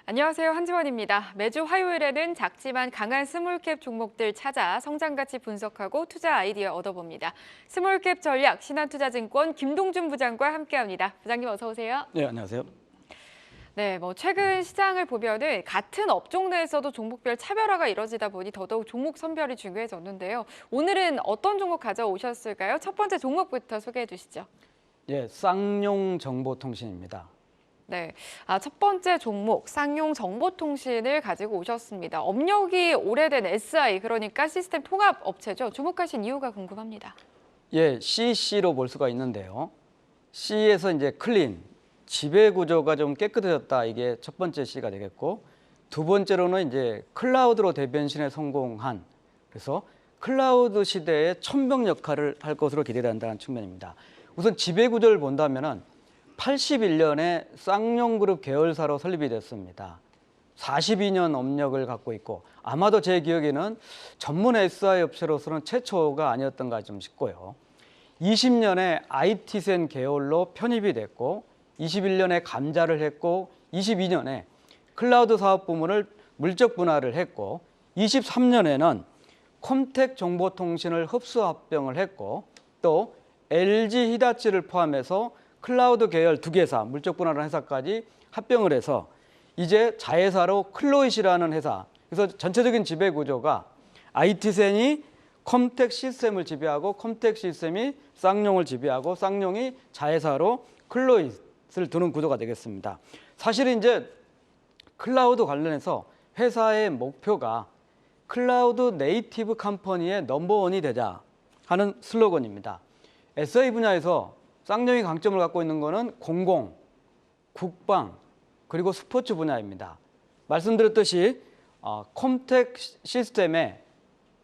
안녕하세요. 한지원입니다. 매주 화요일에는 작지만 강한 스몰캡 종목들 찾아 성장 가치 분석하고 투자 아이디어 얻어봅니다. 스몰캡 전략 신한투자증권 김동준 부장과 함께합니다. 부장님 어서 오세요. 네, 안녕하세요. 네, 최근 시장을 보면은 같은 업종 내에서도 종목별 차별화가 이뤄지다 보니 더더욱 종목 선별이 중요해졌는데요. 오늘은 어떤 종목 가져오셨을까요? 첫 번째 종목부터 소개해 주시죠. 예, 쌍용정보통신입니다. 네, 첫 번째 종목 쌍용 정보통신을 가지고 오셨습니다. 업력이 오래된 SI, 그러니까 시스템 통합 업체죠. 주목하신 이유가 궁금합니다. 예, CC로 볼 수가 있는데요. C에서 이제 클린, 지배 구조가 좀 깨끗해졌다. 이게 첫 번째 C가 되겠고, 두 번째로는 이제 클라우드로 대변신에 성공한, 그래서 클라우드 시대의 천병 역할을 할 것으로 기대된다는 측면입니다. 우선 지배 구조를 본다면은 81년에 쌍용그룹 계열사로 설립이 됐습니다. 42년 업력을 갖고 있고 아마도 제 기억에는 전문 SI 업체로서는 최초가 아니었던가 좀 싶고요. 20년에 IT센 계열로 편입이 됐고 21년에 감자를 했고 22년에 클라우드 사업 부문을 물적 분할을 했고 23년에는 컴텍 정보통신을 흡수 합병을 했고 또 LG 히다치를 포함해서 클라우드 계열 두 개사, 물적 분할한 회사까지 합병을 해서 이제 자회사로 클로잇이라는 회사, 그래서 전체적인 지배 구조가 IT센이 컴텍 시스템을 지배하고 컴텍 시스템이 쌍용을 지배하고 쌍용이 자회사로 클로잇을 두는 구조가 되겠습니다. 사실 이제 클라우드 관련해서 회사의 목표가 클라우드 네이티브 컴퍼니의 넘버원이 되자 하는 슬로건입니다. SI 분야에서 쌍용이 강점을 갖고 있는 것은 공공, 국방, 그리고 스포츠 분야입니다. 말씀드렸듯이 컴텍 시스템의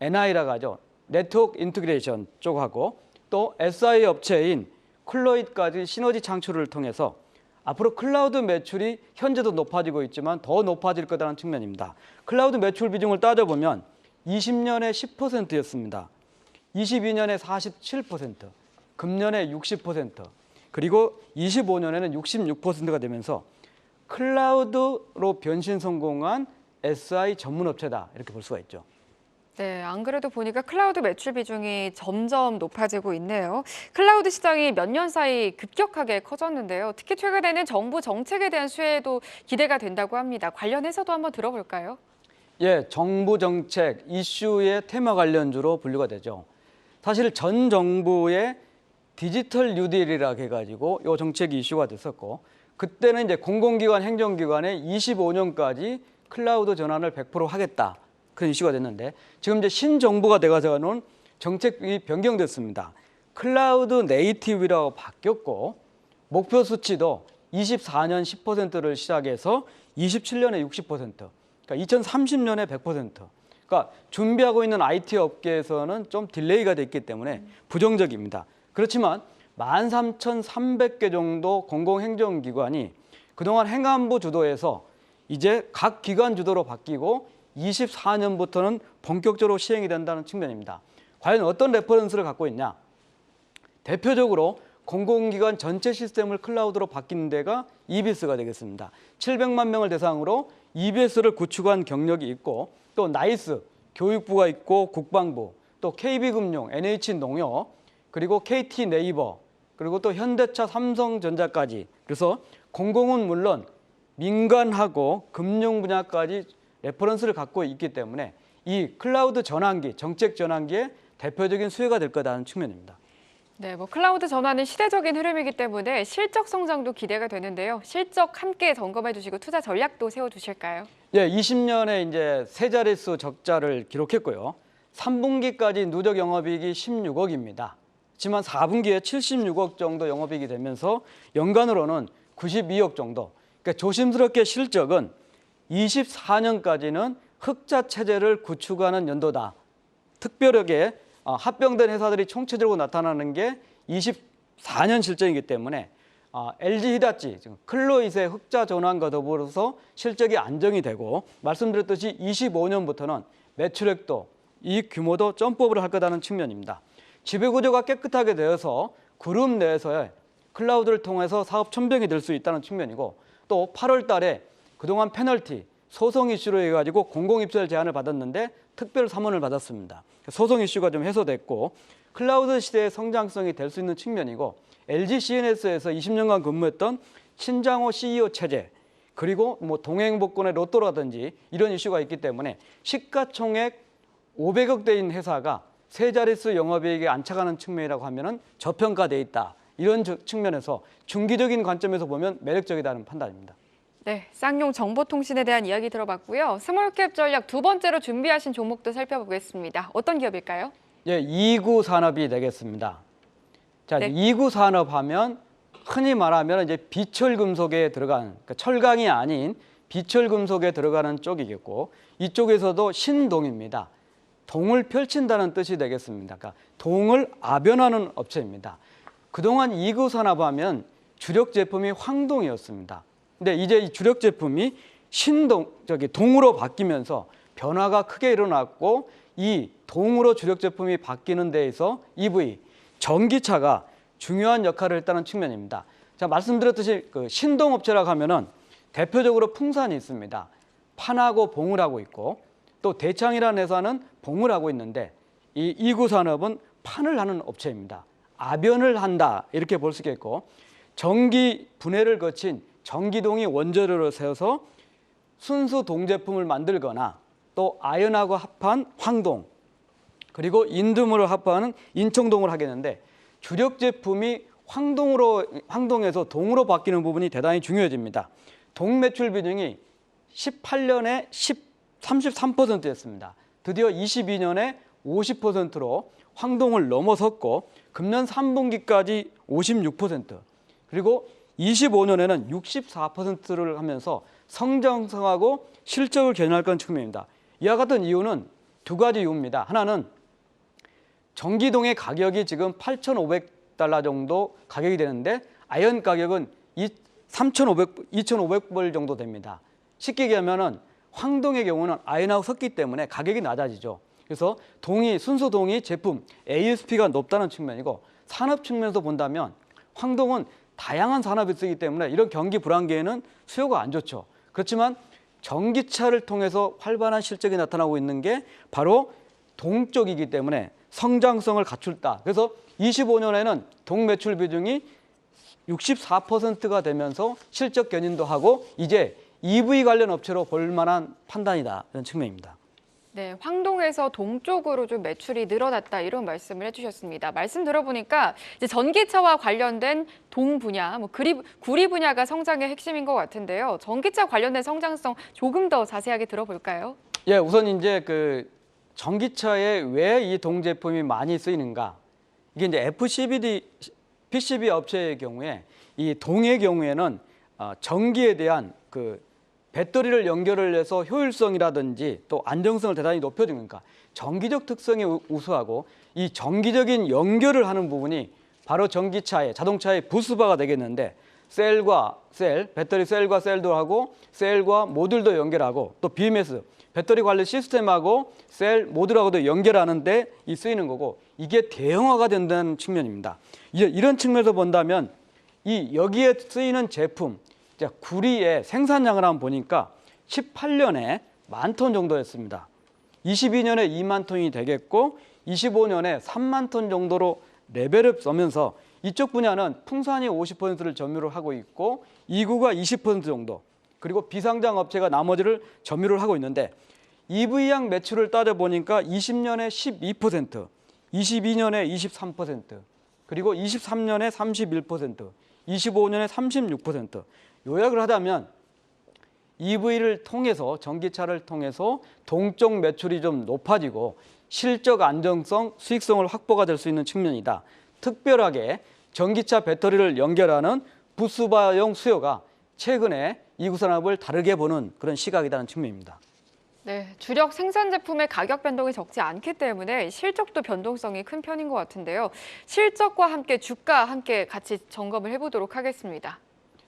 NI라고 하죠. 네트워크 인티그레이션 쪽하고 또 SI 업체인 클로잇까지 시너지 창출을 통해서 앞으로 클라우드 매출이 현재도 높아지고 있지만 더 높아질 거라는 측면입니다. 클라우드 매출 비중을 따져보면 20년에 10%였습니다. 22년에 47%. 금년에 60%, 그리고 25년에는 66%가 되면서 클라우드로 변신 성공한 SI 전문 업체다 이렇게 볼 수가 있죠. 네, 안 그래도 보니까 클라우드 매출 비중이 점점 높아지고 있네요. 클라우드 시장이 몇 년 사이 급격하게 커졌는데요. 특히 최근에는 정부 정책에 대한 수혜도 기대가 된다고 합니다. 관련해서도 한번 들어볼까요? 예, 정부 정책 이슈의 테마 관련주로 분류가 되죠. 사실 전 정부의 디지털 뉴딜이라고 해가지고 이 정책이 이슈가 됐었고 그때는 이제 공공기관, 행정기관에 25년까지 클라우드 전환을 100% 하겠다 그런 이슈가 됐는데 지금 이제 신정부가 돼가서는 정책이 변경됐습니다. 클라우드 네이티브라고 바뀌었고 목표 수치도 24년 10%를 시작해서 27년에 60%, 그러니까 2030년에 100%. 그러니까 준비하고 있는 IT 업계에서는 좀 딜레이가 됐기 때문에 부정적입니다. 그렇지만 13,300개 정도 공공행정기관이 그동안 행안부 주도에서 이제 각 기관 주도로 바뀌고 24년부터는 본격적으로 시행이 된다는 측면입니다. 과연 어떤 레퍼런스를 갖고 있냐? 대표적으로 공공기관 전체 시스템을 클라우드로 바뀌는 데가 EBS가 되겠습니다. 700만 명을 대상으로 EBS를 구축한 경력이 있고 또 나이스, 교육부가 있고 국방부, 또 KB금융, NH농협, 그리고 KT네이버, 그리고 또 현대차, 삼성전자까지 그래서 공공은 물론 민간하고 금융 분야까지 레퍼런스를 갖고 있기 때문에 이 클라우드 전환기, 정책 전환기의 대표적인 수혜가 될 거라는 측면입니다. 네, 클라우드 전환은 시대적인 흐름이기 때문에 실적 성장도 기대가 되는데요. 실적 함께 점검해 주시고 투자 전략도 세워 주실까요? 예, 20년에 이제 세 자릿수 적자를 기록했고요. 3분기까지 누적 영업이익이 16억입니다. 하지만 4분기에 76억 정도 영업이익이 되면서 연간으로는 92억 정도. 그러니까 조심스럽게 실적은 24년까지는 흑자 체제를 구축하는 연도다. 특별하게 합병된 회사들이 총체적으로 나타나는 게 24년 실적이기 때문에 LG 히다치, 클로잇의 흑자 전환과 더불어서 실적이 안정이 되고 말씀드렸듯이 25년부터는 매출액도 이익 규모도 점프업을 할 거라는 측면입니다. 지배구조가 깨끗하게 되어서 그룹 내에서의 클라우드를 통해서 사업 천병이 될 수 있다는 측면이고 또 8월 달에 그동안 페널티, 소송 이슈로 해가지고 공공입찰 제안을 받았는데 특별 사문을 받았습니다. 소송 이슈가 좀 해소됐고 클라우드 시대의 성장성이 될 수 있는 측면이고 LG CNS에서 20년간 근무했던 신장호 CEO 체제 그리고 뭐 동행복권의 로또라든지 이런 이슈가 있기 때문에 시가총액 500억대인 회사가 세 자릿수 영업이익에 안착하는 측면이라고 하면은 저평가돼 있다. 이런 측면에서 중기적인 관점에서 보면 매력적이다는 판단입니다. 네, 쌍용 정보통신에 대한 이야기 들어봤고요. 스몰캡 전략 두 번째로 준비하신 종목도 살펴보겠습니다. 어떤 기업일까요? 예, 2구 산업이 되겠습니다. 자, 네. 2구 산업 하면 흔히 말하면 이제 비철금속에 들어가는 그러니까 철강이 아닌 비철금속에 들어가는 쪽이겠고 이쪽에서도 신동입니다. 동을 펼친다는 뜻이 되겠습니다. 그러니까 동을 아변하는 업체입니다. 그동안 2구 산업 하면 주력 제품이 황동이었습니다. 근데 이제 이 주력 제품이 동으로 바뀌면서 변화가 크게 일어났고 이 동으로 주력 제품이 바뀌는 데에서 EV, 전기차가 중요한 역할을 했다는 측면입니다. 자, 말씀드렸듯이 그 신동업체라고 하면은 대표적으로 풍산이 있습니다. 판하고 봉을 하고 있고 또 대창이라는 회사는 봉을 하고 있는데 이 2구 산업은 판을 하는 업체입니다. 아변을 한다 이렇게 볼 수 있겠고 전기 분해를 거친 전기동이 원재료로 세워서 순수 동제품을 만들거나 또 아연하고 합한 황동 그리고 인두물을 합하는 인청동을 하겠는데 주력 제품이 황동에서 동으로 바뀌는 부분이 대단히 중요해집니다. 동 매출 비중이 18년에 33%였습니다. 드디어 22년에 50%로 황동을 넘어섰고 금년 3분기까지 56% 그리고 25년에는 64%를 하면서 성장성하고 실적을 견인할 건 측면입니다. 이와 같은 이유는 두 가지 이유입니다. 하나는 전기동의 가격이 지금 8,500달러 정도 가격이 되는데 아연 가격은 2,500불 정도 됩니다. 쉽게 얘기하면 황동의 경우는 아연하고 섞기 때문에 가격이 낮아지죠. 그래서 순수 동이 제품 ASP가 높다는 측면이고 산업 측면에서 본다면 황동은 다양한 산업이 쓰기 때문에 이런 경기 불황기에는 수요가 안 좋죠. 그렇지만 전기차를 통해서 활발한 실적이 나타나고 있는 게 바로 동 쪽이기 때문에 성장성을 갖췄다. 그래서 25년에는 동 매출 비중이 64%가 되면서 실적 견인도 하고 이제 EV 관련 업체로 볼 만한 판단이다. 이런 측면입니다. 네, 황동에서 동쪽으로 좀 매출이 늘어났다 이런 말씀을 해주셨습니다. 말씀 들어보니까 이제 전기차와 관련된 동 분야, 구리 분야가 성장의 핵심인 것 같은데요. 전기차 관련된 성장성 조금 더 자세하게 들어볼까요? 예, 우선 이제 그 전기차에 왜 이 동 제품이 많이 쓰이는가? 이게 이제 PCB 업체의 경우에 이 동의 경우에는 전기에 대한 그 배터리를 연결을 해서 효율성이라든지 또 안정성을 대단히 높여주니까 전기적 특성이 우수하고 이 전기적인 연결을 하는 부분이 바로 자동차의 부스바가 되겠는데 배터리 셀과 셀도 하고 셀과 모듈도 연결하고 또 BMS, 배터리 관리 시스템하고 셀, 모듈하고도 연결하는데 쓰이는 거고 이게 대형화가 된다는 측면입니다. 이런 측면에서 본다면 여기에 쓰이는 제품, 구리의 생산량을 한번 보니까 18년에 10,000톤 정도였습니다. 22년에 2만 톤이 되겠고 25년에 3만 톤 정도로 레벨을 써면서 이쪽 분야는 풍산이 50%를 점유를 하고 있고 2구가 20% 정도 그리고 비상장 업체가 나머지를 점유를 하고 있는데 EV양 매출을 따져보니까 20년에 12%, 22년에 23%, 그리고 23년에 31%, 25년에 36%. 요약을 하자면 EV를 통해서 전기차를 통해서 동쪽 매출이 좀 높아지고 실적 안정성, 수익성을 확보가 될 수 있는 측면이다. 특별하게 전기차 배터리를 연결하는 부스바용 수요가 최근에 이구 산업을 다르게 보는 그런 시각이라는 측면입니다. 네, 주력 생산 제품의 가격 변동이 적지 않기 때문에 실적도 변동성이 큰 편인 것 같은데요. 실적과 함께 주가 함께 같이 점검을 해보도록 하겠습니다.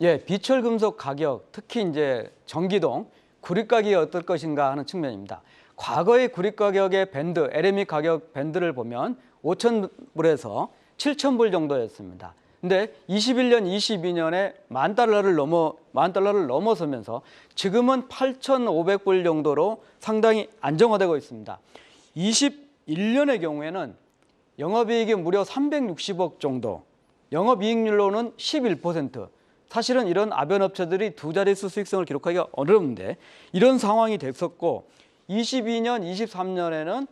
예, 비철금속 가격, 특히 이제 전기동 구리 가격이 어떨 것인가 하는 측면입니다. 과거의 구리 가격의 LME 가격 밴드를 보면 5,000불에서 7,000불 정도였습니다. 근데 21년, 22년에 만 달러를 넘어서면서 지금은 8,500불 정도로 상당히 안정화되고 있습니다. 21년의 경우에는 영업이익이 무려 360억 정도, 영업이익률로는 11%. 사실은 이런 아변업체들이 두 자릿수 수익성을 기록하기가 어려운데 이런 상황이 됐었고 22년, 23년에는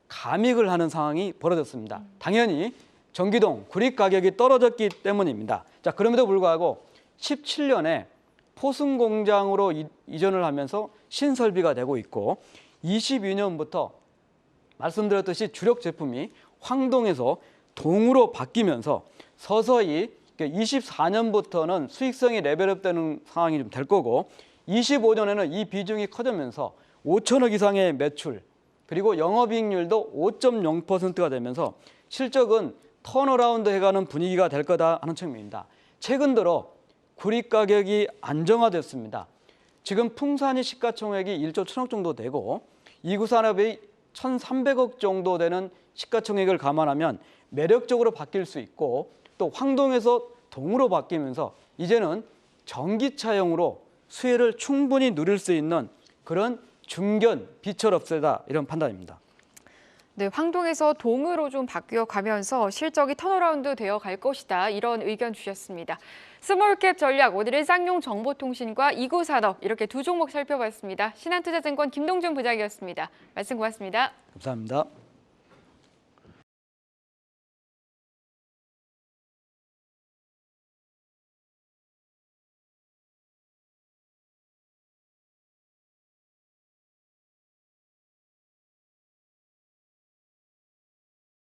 감익을 하는 상황이 벌어졌습니다. 당연히 전기동, 구리 가격이 떨어졌기 때문입니다. 자, 그럼에도 불구하고 17년에 포승 공장으로 이전을 하면서 신설비가 되고 있고 22년부터 말씀드렸듯이 주력 제품이 황동에서 동으로 바뀌면서 서서히 24년부터는 수익성이 레벨업되는 상황이 좀 될 거고 25년에는 이 비중이 커지면서 5천억 이상의 매출 그리고 영업이익률도 5.0%가 되면서 실적은 턴어라운드 해가는 분위기가 될 거다 하는 측면입니다. 최근 들어 구리 가격이 안정화됐습니다. 지금 풍산이 시가총액이 1조 1천억 정도 되고 이구산업이 1,300억 정도 되는 시가총액을 감안하면 매력적으로 바뀔 수 있고 또 황동에서 동으로 바뀌면서 이제는 전기차용으로 수혜를 충분히 누릴 수 있는 그런 중견 비철업체다 이런 판단입니다. 네, 황동에서 동으로 좀 바뀌어 가면서 실적이 턴어라운드 되어 갈 것이다. 이런 의견 주셨습니다. 스몰캡 전략, 오늘은 쌍용 정보통신과 이구산업 이렇게 두 종목 살펴봤습니다. 신한투자증권 김동준 부장이었습니다. 말씀 고맙습니다. 감사합니다.